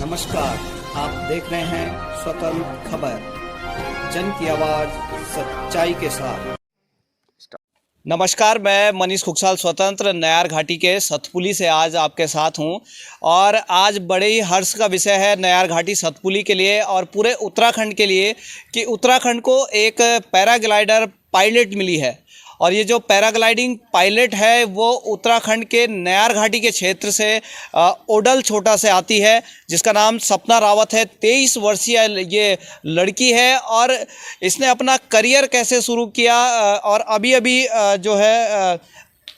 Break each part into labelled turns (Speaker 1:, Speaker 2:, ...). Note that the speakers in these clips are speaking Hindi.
Speaker 1: नमस्कार, आप देख रहे हैं स्वतंत्र खबर, जन की आवाज सच्चाई के साथ। नमस्कार, मैं मनीष खुकसाल स्वतंत्र नयार घाटी के सतपुली से आज आपके साथ हूं और आज बड़े ही हर्ष का विषय है नयार घाटी सतपुली के लिए और पूरे उत्तराखंड के लिए कि उत्तराखंड को एक पैराग्लाइडर पायलट मिली है। और ये जो पैराग्लाइडिंग पायलट है वो उत्तराखंड के नयार घाटी के क्षेत्र से ओडल छोटा से आती है, जिसका नाम सपना रावत है। 23 वर्षीय ये लड़की है और इसने अपना करियर कैसे शुरू किया और अभी अभी जो है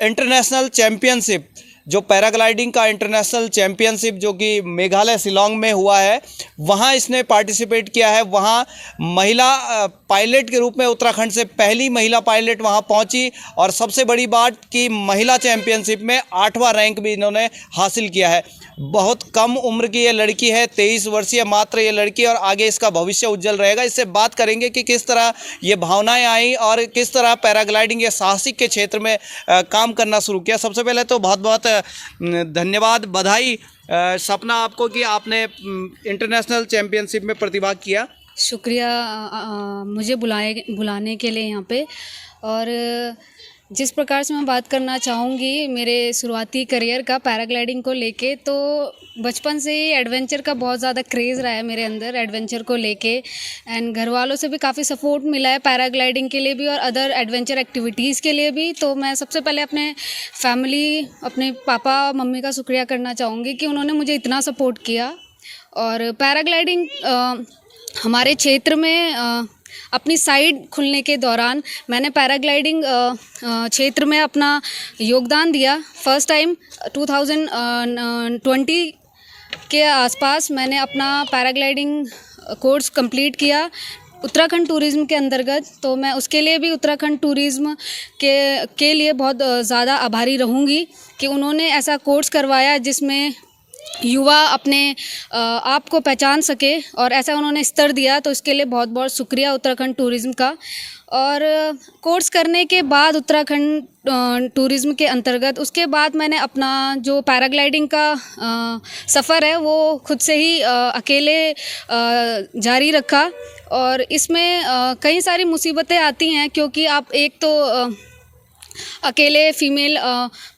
Speaker 1: इंटरनेशनल चैम्पियनशिप, जो पैराग्लाइडिंग का इंटरनेशनल चैम्पियनशिप जो कि मेघालय शिलोंग में हुआ है, वहाँ इसने पार्टिसिपेट किया है। वहाँ महिला पायलट के रूप में उत्तराखंड से पहली महिला पायलट वहाँ पहुँची और सबसे बड़ी बात कि महिला चैम्पियनशिप में 8वां रैंक भी इन्होंने हासिल किया है। बहुत कम उम्र की ये लड़की है, 23 वर्षीय मात्र ये लड़की, और आगे इसका भविष्य उज्जवल रहेगा। इससे बात करेंगे कि किस तरह ये भावनाएं आई और किस तरह पैराग्लाइडिंग या साहसिक के क्षेत्र में काम करना शुरू किया। सबसे पहले तो बहुत बहुत धन्यवाद, बधाई सपना आपको कि आपने इंटरनेशनल चैम्पियनशिप में प्रतिभाग किया।
Speaker 2: शुक्रिया मुझे बुलाने के लिए यहाँ पे। और जिस प्रकार से मैं बात करना चाहूँगी मेरे शुरुआती करियर का पैराग्लाइडिंग को लेके, तो बचपन से ही एडवेंचर का बहुत ज़्यादा क्रेज़ रहा है मेरे अंदर एडवेंचर को लेके। एंड घर वालों से भी काफ़ी सपोर्ट मिला है पैराग्लाइडिंग के लिए भी और अदर एडवेंचर एक्टिविटीज़ के लिए भी। तो मैं सबसे पहले अपने फैमिली, अपने पापा मम्मी का शुक्रिया करना चाहूँगी कि उन्होंने मुझे इतना सपोर्ट किया। और पैराग्लाइडिंग हमारे क्षेत्र में अपनी साइट खुलने के दौरान मैंने पैराग्लाइडिंग क्षेत्र में अपना योगदान दिया। फर्स्ट टाइम 2020 के आसपास मैंने अपना पैराग्लाइडिंग कोर्स कंप्लीट किया उत्तराखंड टूरिज़्म के अंतर्गत। तो मैं उसके लिए भी उत्तराखंड टूरिज़्म के लिए बहुत ज़्यादा आभारी रहूँगी कि उन्होंने ऐसा कोर्स करवाया जिसमें युवा अपने आप को पहचान सके और ऐसा उन्होंने स्तर दिया। तो इसके लिए बहुत बहुत शुक्रिया उत्तराखंड टूरिज़्म का। और कोर्स करने के बाद उत्तराखंड टूरिज़्म के अंतर्गत उसके बाद मैंने अपना जो पैराग्लाइडिंग का सफ़र है वो खुद से ही अकेले जारी रखा। और इसमें कई सारी मुसीबतें आती हैं, क्योंकि आप एक तो अकेले फीमेल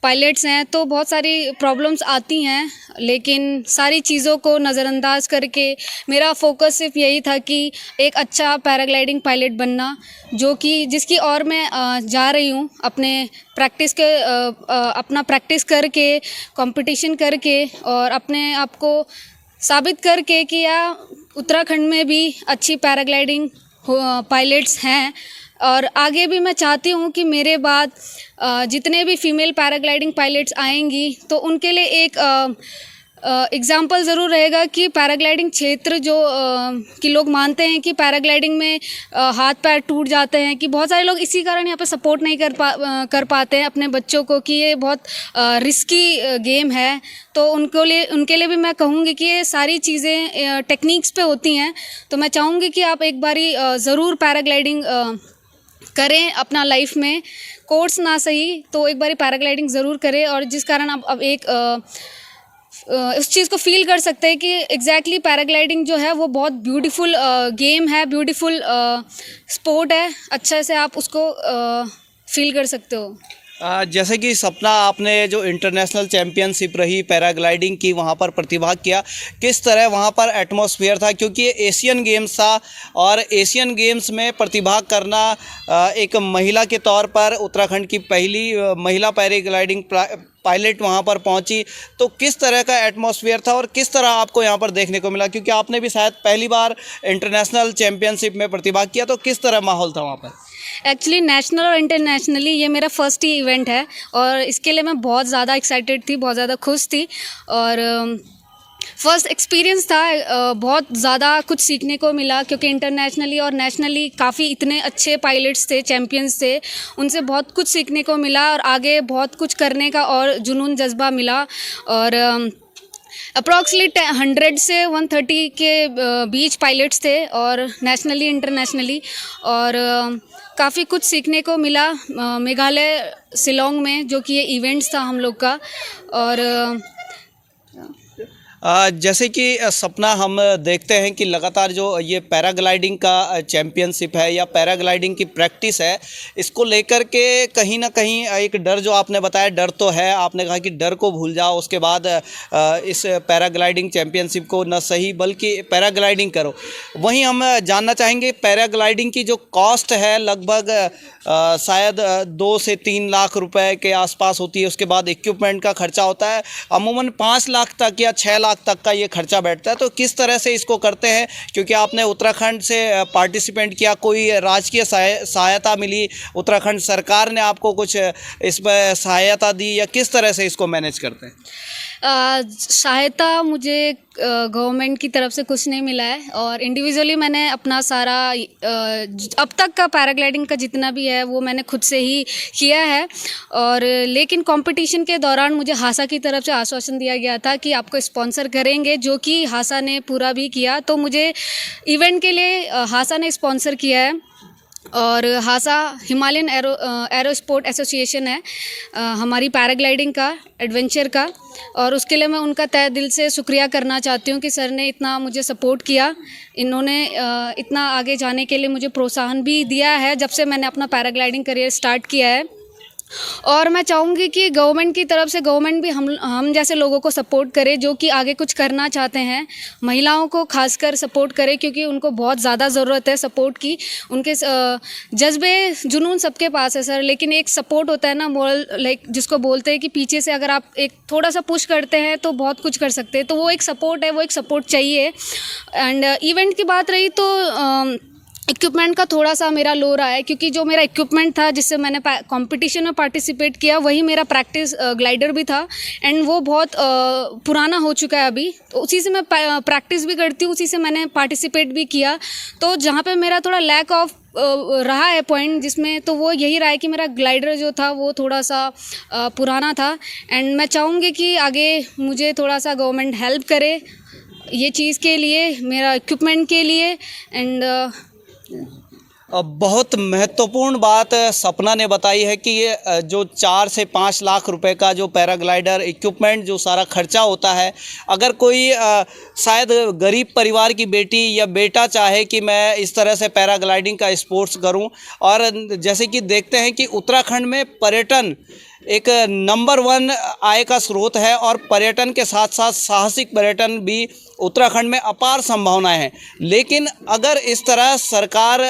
Speaker 2: पायलट्स हैं तो बहुत सारी प्रॉब्लम्स आती हैं, लेकिन सारी चीज़ों को नज़रअंदाज करके मेरा फोकस सिर्फ यही था कि एक अच्छा पैराग्लाइडिंग पायलट बनना, जो कि जिसकी ओर मैं जा रही हूँ अपने अपना प्रैक्टिस करके, कंपटीशन करके और अपने आप को साबित करके कि उत्तराखंड में भी अच्छी पैराग्लाइडिंग पायलट्स हैं। और आगे भी मैं चाहती हूँ कि मेरे बाद जितने भी फीमेल पैराग्लाइडिंग पायलट्स आएंगी तो उनके लिए एक एग्ज़ाम्पल ज़रूर रहेगा कि पैराग्लाइडिंग क्षेत्र जो कि लोग मानते हैं कि पैराग्लाइडिंग में हाथ पैर टूट जाते हैं, कि बहुत सारे लोग इसी कारण यहाँ पे सपोर्ट नहीं कर पाते हैं अपने बच्चों को कि ये बहुत रिस्की गेम है। तो उनके लिए भी मैं कहूँगी कि ये सारी चीज़ें टेक्निक्स पे होती हैं। तो मैं चाहूँगी कि आप एक बारी ज़रूर पैराग्लाइडिंग करें अपना लाइफ में, कोर्स ना सही तो एक बारी पैराग्लाइडिंग ज़रूर करें। और जिस कारण आप अब एक उस चीज़ को फील कर सकते हैं कि एग्जैक्टली पैराग्लाइडिंग जो है वो बहुत ब्यूटीफुल गेम है, ब्यूटीफुल स्पोर्ट है। अच्छे से आप उसको फील कर सकते हो।
Speaker 1: जैसे कि सपना, आपने जो इंटरनेशनल चैम्पियनशिप रही पैराग्लाइडिंग की, वहाँ पर प्रतिभाग किया, किस तरह वहाँ पर एटमॉस्फेयर था? क्योंकि ये एशियन गेम्स था और एशियन गेम्स में प्रतिभाग करना एक महिला के तौर पर उत्तराखंड की पहली महिला पैराग्लाइडिंग पायलट वहाँ पर पहुँची, तो किस तरह का एटमॉस्फेयर था और किस तरह आपको यहाँ पर देखने को मिला? क्योंकि आपने भी शायद पहली बार इंटरनेशनल चैम्पियनशिप में प्रतिभाग किया, तो किस तरह माहौल था वहाँ पर?
Speaker 2: एक्चुअली नेशनल और इंटरनेशनली ये मेरा फर्स्ट ही इवेंट है और इसके लिए मैं बहुत ज़्यादा एक्साइटेड थी, बहुत ज़्यादा खुश थी। और फर्स्ट एक्सपीरियंस था, बहुत ज़्यादा कुछ सीखने को मिला, क्योंकि इंटरनेशनली और नेशनली काफ़ी इतने अच्छे पायलट्स थे, चैम्पियंस थे, उनसे बहुत कुछ सीखने को मिला और आगे बहुत कुछ करने का और जुनून जज्बा मिला। और अप्रॉक्सीमेटली 100 से 130 के बीच पायलट्स थे और नेशनली इंटरनेशनली, और काफ़ी कुछ सीखने को मिला मेघालय शिलोंग में, जो कि ये इवेंट्स था हम लोग का। और
Speaker 1: जैसे कि सपना, हम देखते हैं कि लगातार जो ये पैराग्लाइडिंग का चैम्पियनशिप है या पैराग्लाइडिंग की प्रैक्टिस है, इसको लेकर के कहीं ना कहीं एक डर, जो आपने बताया डर तो है, आपने कहा कि डर को भूल जाओ, उसके बाद इस पैराग्लाइडिंग चैम्पियनशिप को न सही बल्कि पैराग्लाइडिंग करो। वहीं हम जानना चाहेंगे पैराग्लाइडिंग की जो कॉस्ट है लगभग शायद 2 से 3 लाख रुपए के आसपास होती है। उसके बाद इक्विपमेंट का खर्चा होता है, अमूमन 5 लाख तक या 6 लाख तक का ये खर्चा बैठता है। तो किस तरह से इसको करते हैं, क्योंकि आपने उत्तराखंड से पार्टिसिपेंट किया, कोई राजकीय सहायता मिली, उत्तराखंड सरकार ने आपको कुछ इसमें सहायता दी, या किस तरह से इसको मैनेज करते हैं?
Speaker 2: सहायता मुझे गवर्नमेंट की तरफ से कुछ नहीं मिला है, और इंडिविजुअली मैंने अपना सारा अब तक का पैराग्लाइडिंग का जितना भी है वो मैंने खुद से ही किया है। और लेकिन कंपटीशन के दौरान मुझे हासा की तरफ से आश्वासन दिया गया था कि आपको स्पॉन्सर करेंगे, जो कि हासा ने पूरा भी किया। तो मुझे इवेंट के लिए हासा ने स्पॉन्सर किया है, और हासा हिमालयन एरो स्पोर्ट एसोसिएशन है हमारी पैराग्लाइडिंग का, एडवेंचर का, और उसके लिए मैं उनका तहे दिल से शुक्रिया करना चाहती हूँ कि सर ने इतना मुझे सपोर्ट किया। इन्होंने इतना आगे जाने के लिए मुझे प्रोत्साहन भी दिया है जब से मैंने अपना पैराग्लाइडिंग करियर स्टार्ट किया है। और मैं चाहूँगी कि गवर्नमेंट की तरफ से गवर्नमेंट भी हम जैसे लोगों को सपोर्ट करे, जो कि आगे कुछ करना चाहते हैं। महिलाओं को खासकर सपोर्ट करे, क्योंकि उनको बहुत ज़्यादा ज़रूरत है सपोर्ट की। उनके जज्बे जुनून सबके पास है सर, लेकिन एक सपोर्ट होता है ना, मोरल, लाइक जिसको बोलते हैं कि पीछे से अगर आप एक थोड़ा सा पुश करते हैं तो बहुत कुछ कर सकते हैं। तो वो एक सपोर्ट है, वो एक सपोर्ट चाहिए। एंड इवेंट की बात रही तो इक्विपमेंट का थोड़ा सा मेरा लो रहा है, क्योंकि जो मेरा इक्विपमेंट था जिससे मैंने कंपटीशन में पार्टिसिपेट किया, वही मेरा प्रैक्टिस ग्लाइडर भी था, एंड वो बहुत पुराना हो चुका है अभी। तो उसी से मैं प्रैक्टिस भी करती हूँ, उसी से मैंने पार्टिसिपेट भी किया। तो जहाँ पे मेरा थोड़ा लैक ऑफ रहा है पॉइंट जिसमें, तो वो यही रहा है कि मेरा ग्लाइडर जो था वो थोड़ा सा पुराना था। एंड मैं चाहूँगी कि आगे मुझे थोड़ा सा गवर्नमेंट हेल्प करे ये चीज़ के लिए, मेरा इक्विपमेंट के लिए। एंड
Speaker 1: बहुत महत्वपूर्ण बात सपना ने बताई है कि ये जो 4 से 5 लाख रुपए का जो पैराग्लाइडर इक्विपमेंट जो सारा खर्चा होता है, अगर कोई शायद गरीब परिवार की बेटी या बेटा चाहे कि मैं इस तरह से पैराग्लाइडिंग का स्पोर्ट्स करूं, और जैसे कि देखते हैं कि उत्तराखंड में पर्यटन एक नंबर 1 आय का स्रोत है, और पर्यटन के साथ साथ साहसिक पर्यटन भी उत्तराखंड में अपार संभावनाएं हैं। लेकिन अगर इस तरह सरकार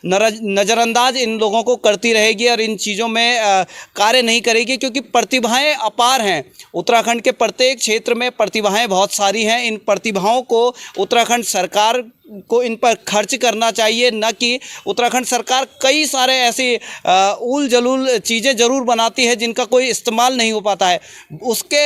Speaker 1: नज़रअंदाज इन लोगों को करती रहेगी और इन चीज़ों में कार्य नहीं करेगी, क्योंकि प्रतिभाएं अपार हैं, उत्तराखंड के प्रत्येक क्षेत्र में प्रतिभाएं बहुत सारी हैं। इन प्रतिभाओं को उत्तराखंड सरकार को इन पर खर्च करना चाहिए, न कि उत्तराखंड सरकार कई सारे ऐसी उल जलूल चीज़ें ज़रूर बनाती है जिनका कोई इस्तेमाल नहीं हो पाता है। उसके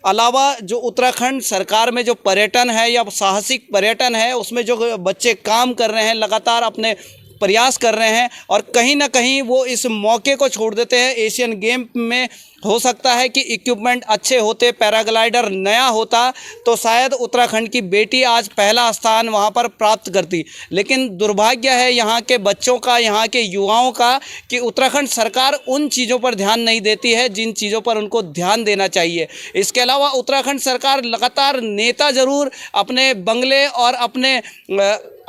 Speaker 1: अलावा जो उत्तराखंड सरकार में जो पर्यटन है या साहसिक पर्यटन है, उसमें जो बच्चे काम कर रहे हैं, लगातार अपने प्रयास कर रहे हैं, और कहीं ना कहीं वो इस मौके को छोड़ देते हैं। एशियन गेम में हो सकता है कि इक्विपमेंट अच्छे होते, पैराग्लाइडर नया होता, तो शायद उत्तराखंड की बेटी आज पहला स्थान वहां पर प्राप्त करती। लेकिन दुर्भाग्य है यहाँ के बच्चों का, यहाँ के युवाओं का, कि उत्तराखंड सरकार उन चीज़ों पर ध्यान नहीं देती है जिन चीज़ों पर उनको ध्यान देना चाहिए। इसके अलावा उत्तराखंड सरकार लगातार नेता ज़रूर अपने बंगले और अपने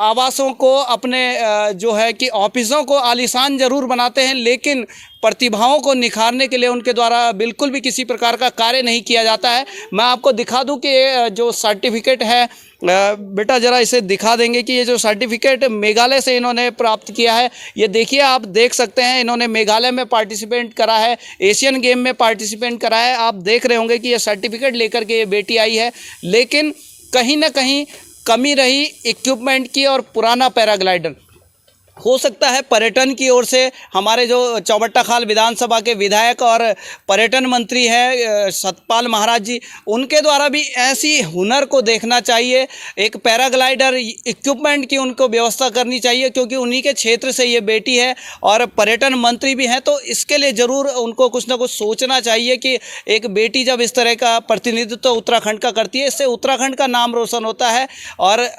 Speaker 1: आवासों को, अपने जो है कि ऑफिसों को आलीशान ज़रूर बनाते हैं, लेकिन प्रतिभाओं को निखारने के लिए उनके द्वारा बिल्कुल भी किसी प्रकार का कार्य नहीं किया जाता है। मैं आपको दिखा दूं कि जो सर्टिफिकेट है, बेटा ज़रा इसे दिखा देंगे कि ये जो सर्टिफिकेट मेघालय से इन्होंने प्राप्त किया है, ये देखिए, आप देख सकते हैं, इन्होंने मेघालय में पार्टिसिपेट करा है, एशियन गेम में पार्टिसिपेट करा है। आप देख रहे होंगे कि ये सर्टिफिकेट लेकर के ये बेटी आई है, लेकिन कहीं ना कहीं कमी रही इक्विपमेंट की और पुराना पैराग्लाइडर। हो सकता है पर्यटन की ओर से हमारे जो चौबट्टाखाल विधानसभा के विधायक और पर्यटन मंत्री हैं सतपाल महाराज जी, उनके द्वारा भी ऐसी हुनर को देखना चाहिए, एक पैराग्लाइडर इक्विपमेंट की उनको व्यवस्था करनी चाहिए, क्योंकि उन्हीं के क्षेत्र से ये बेटी है और पर्यटन मंत्री भी हैं। तो इसके लिए ज़रूर उनको कुछ ना कुछ सोचना चाहिए कि एक बेटी जब इस तरह का प्रतिनिधित्व उत्तराखंड का करती है, इससे उत्तराखंड का नाम रोशन होता है। और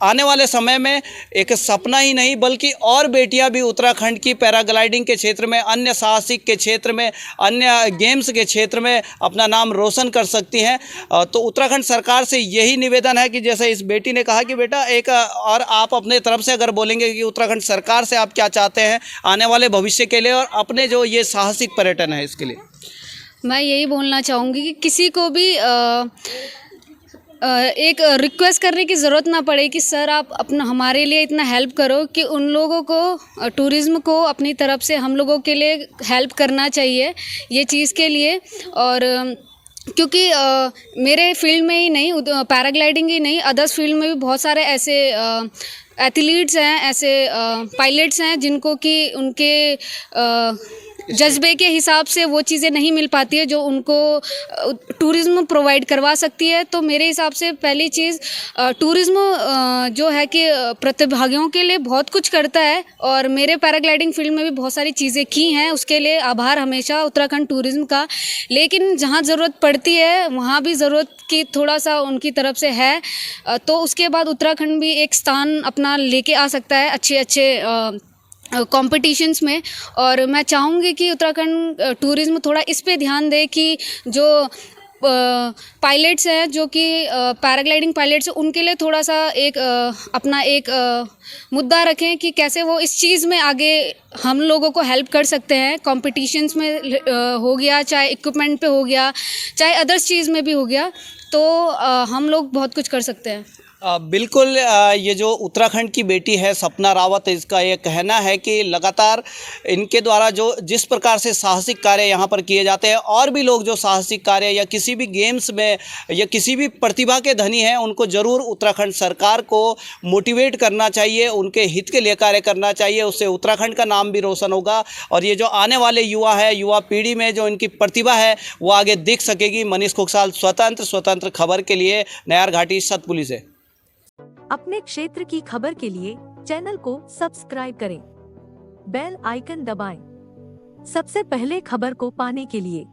Speaker 1: आने वाले समय में एक सपना ही नहीं बल्कि और बेटियां भी उत्तराखंड की पैराग्लाइडिंग के क्षेत्र में, अन्य साहसिक के क्षेत्र में, अन्य गेम्स के क्षेत्र में अपना नाम रोशन कर सकती हैं। तो उत्तराखंड सरकार से यही निवेदन है कि जैसे इस बेटी ने कहा कि बेटा एक और आप अपने तरफ से अगर बोलेंगे कि उत्तराखंड सरकार से आप क्या चाहते हैं आने वाले भविष्य के लिए और अपने जो ये साहसिक पर्यटन है इसके लिए।
Speaker 2: मैं यही बोलना चाहूँगी कि किसी को भी एक रिक्वेस्ट करने की ज़रूरत ना पड़े कि सर आप अपना हमारे लिए इतना हेल्प करो, कि उन लोगों को टूरिज़्म को अपनी तरफ से हम लोगों के लिए हेल्प करना चाहिए ये चीज़ के लिए। और क्योंकि मेरे फील्ड में ही नहीं, पैराग्लाइडिंग ही नहीं, अदर्स फील्ड में भी बहुत सारे ऐसे एथलीट्स हैं, ऐसे पायलट्स हैं जिनको कि उनके जज्बे के हिसाब से वो चीज़ें नहीं मिल पाती है जो उनको टूरिज़्म प्रोवाइड करवा सकती है। तो मेरे हिसाब से पहली चीज़ टूरिज़्म जो है कि प्रतिभागियों के लिए बहुत कुछ करता है, और मेरे पैराग्लाइडिंग फील्ड में भी बहुत सारी चीज़ें की हैं, उसके लिए आभार हमेशा उत्तराखंड टूरिज़्म का। लेकिन जहाँ ज़रूरत पड़ती है वहाँ भी ज़रूरत की थोड़ा सा उनकी तरफ से है, तो उसके बाद उत्तराखंड भी एक स्थान अपना लेके आ सकता है अच्छे कॉम्पिटिशन्स में। और मैं चाहूँगी कि उत्तराखंड टूरिज़्म थोड़ा इस पे ध्यान दे कि जो पायलट्स हैं, जो कि पैराग्लाइडिंग पायलट्स हैं, उनके लिए थोड़ा सा एक अपना एक मुद्दा रखें कि कैसे वो इस चीज़ में आगे हम लोगों को हेल्प कर सकते हैं। कॉम्पिटिशन्स में हो गया, चाहे इक्विपमेंट पे हो गया, चाहे अदर्स चीज़ में भी हो गया, तो हम लोग बहुत कुछ कर सकते हैं।
Speaker 1: बिल्कुल, ये जो उत्तराखंड की बेटी है सपना रावत, इसका ये कहना है कि लगातार इनके द्वारा जो जिस प्रकार से साहसिक कार्य यहाँ पर किए जाते हैं, और भी लोग जो साहसिक कार्य या किसी भी गेम्स में या किसी भी प्रतिभा के धनी हैं, उनको ज़रूर उत्तराखंड सरकार को मोटिवेट करना चाहिए, उनके हित के लिए कार्य करना चाहिए। उससे उत्तराखंड का नाम भी रोशन होगा और ये जो आने वाले युवा है, युवा पीढ़ी में जो इनकी प्रतिभा है वो आगे दिख सकेगी। मनीष खुक्साल, स्वतंत्र खबर के लिए, नयार घाटी, सतपुली से।
Speaker 3: अपने क्षेत्र की खबर के लिए चैनल को सब्सक्राइब करें, बेल आइकन दबाएं। सबसे पहले खबर को पाने के लिए